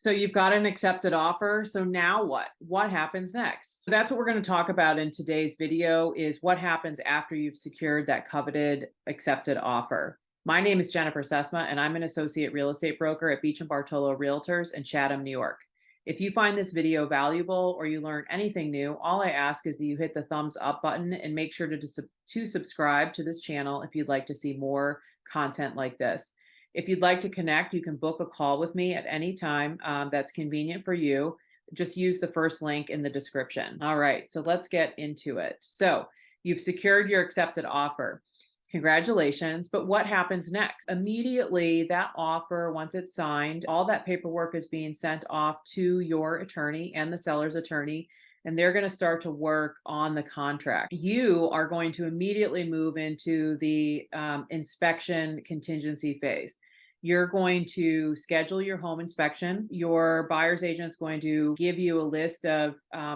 So you've got an accepted offer. So now what? What happens next? So that's what we're going to talk about in today's video is what happens after you've secured that coveted accepted offer. My name is Jennifer Sesma, and I'm an associate real estate broker at Beach and Bartolo Realtors in Chatham, New York. If you find this video valuable or you learn anything new, all I ask is that you hit the thumbs up button and make sure to subscribe to this channel if you'd like to see more content like this. If you'd like to connect, you can book a call with me at any time that's convenient for you. Just use the first link in the description. All right, so let's get into it. So you've secured your accepted offer. Congratulations, but what happens next? Immediately, that offer, once it's signed, all that paperwork is being sent off to your attorney and the seller's attorney, and they're going to start to work on the contract. You are going to immediately move into the inspection contingency phase. You're going to schedule your home inspection. Your buyer's agent is going to give you a list of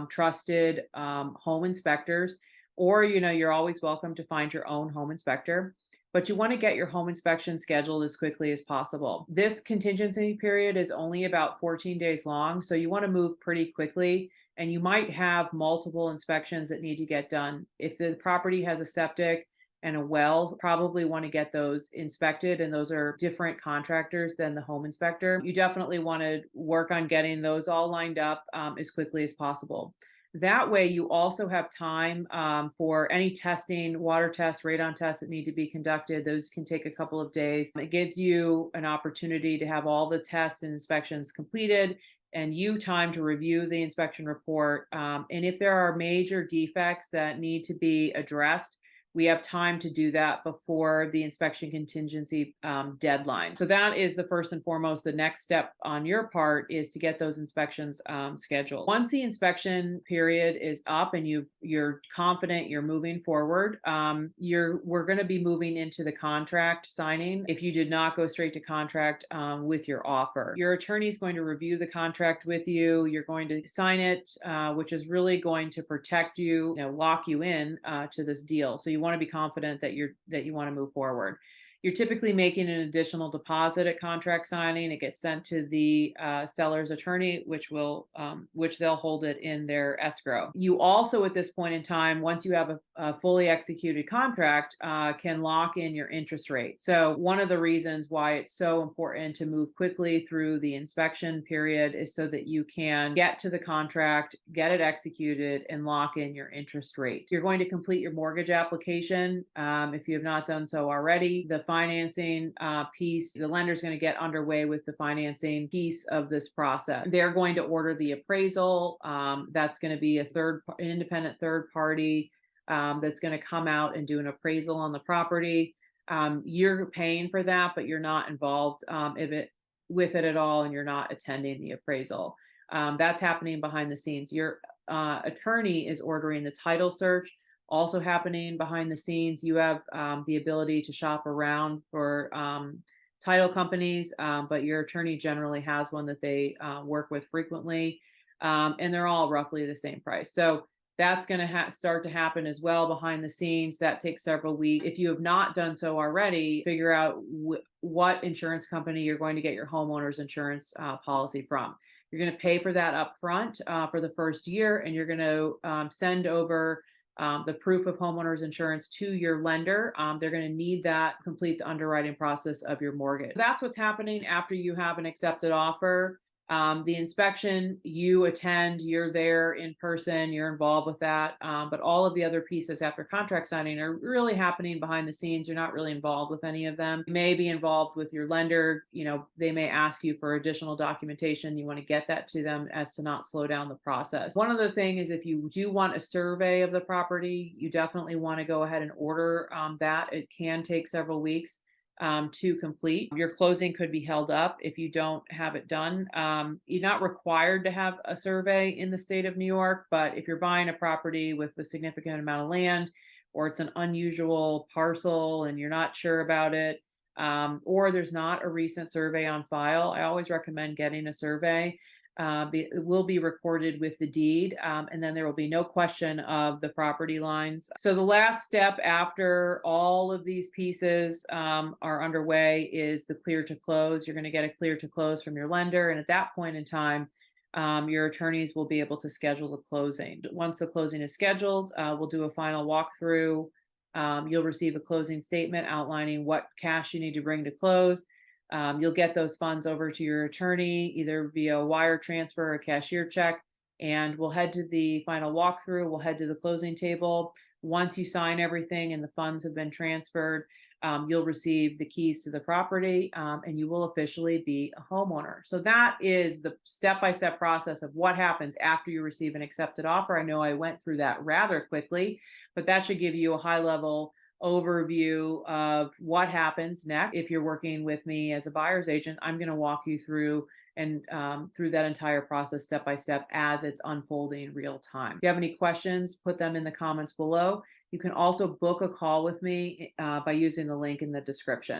trusted home inspectors, or you're always welcome to find your own home inspector, but you want to get your home inspection scheduled as quickly as possible. This contingency period is only about 14 days long, so you want to move pretty quickly, and you might have multiple inspections that need to get done. If the property has a septic and a well, probably want to get those inspected, and those are different contractors than the home inspector. You definitely want to work on getting those all lined up as quickly as possible. That way you also have time for any testing, water tests, radon tests that need to be conducted. Those can take a couple of days. It gives you an opportunity to have all the tests and inspections completed, and you time to review the inspection report. And if there are major defects that need to be addressed, we have time to do that before the inspection contingency deadline. So that is the first and foremost. The next step on your part is to get those inspections scheduled. Once the inspection period is up and you're confident you're moving forward, we're going to be moving into the contract signing. If you did not go straight to contract with your offer, your attorney is going to review the contract with you. You're going to sign it, which is really going to protect you, lock you in to this deal. So you want to be confident that you want to move forward. You're typically making an additional deposit at contract signing. It gets sent to the seller's attorney, which they'll hold it in their escrow. You also, at this point in time, once you have a fully executed contract, can lock in your interest rate. So one of the reasons why it's so important to move quickly through the inspection period is so that you can get to the contract, get it executed, and lock in your interest rate. You're going to complete your mortgage application if you have not done so already. The financing piece, the lender's going to get underway with the financing piece of this process. They're going to order the appraisal. That's going to be an independent third party that's going to come out and do an appraisal on the property. You're paying for that, but you're not involved with it at all, and you're not attending the appraisal. That's happening behind the scenes. Your attorney is ordering the title search. Also happening behind the scenes, you have the ability to shop around for title companies, but your attorney generally has one that they work with frequently, and they're all roughly the same price. So that's going to start to happen as well behind the scenes. That takes several weeks. If you have not done so already, figure out what insurance company you're going to get your homeowner's insurance policy from. You're going to pay for that up front for the first year, and you're going to send over the proof of homeowner's insurance to your lender. They're going to need that to complete the underwriting process of your mortgage. That's what's happening after you have an accepted offer. The inspection, you attend, you're there in person, you're involved with that. But all of the other pieces after contract signing are really happening behind the scenes. You're not really involved with any of them. You may be involved with your lender. They may ask you for additional documentation. You want to get that to them as to not slow down the process. One other thing is, if you do want a survey of the property, you definitely want to go ahead and order that. It can take several weeks to complete. Your closing could be held up if you don't have it done. You're not required to have a survey in the state of New York, but if you're buying a property with a significant amount of land, or it's an unusual parcel and you're not sure about it, or there's not a recent survey on file, I always recommend getting a survey. It will be recorded with the deed, and then there will be no question of the property lines. So the last step after all of these pieces are underway is the clear to close. You're going to get a clear to close from your lender, and at that point in time, your attorneys will be able to schedule the closing. Once the closing is scheduled, we'll do a final walkthrough. You'll receive a closing statement outlining what cash you need to bring to close. You'll get those funds over to your attorney, either via wire transfer or cashier check, and we'll head to the final walkthrough. We'll head to the closing table. Once you sign everything and the funds have been transferred, you'll receive the keys to the property, and you will officially be a homeowner. So that is the step-by-step process of what happens after you receive an accepted offer. I know I went through that rather quickly, but that should give you a high-level overview of what happens next. If you're working with me as a buyer's agent, I'm going to walk you through and through that entire process step by step as it's unfolding real time. If you have any questions, put them in the comments below. You can also book a call with me by using the link in the description.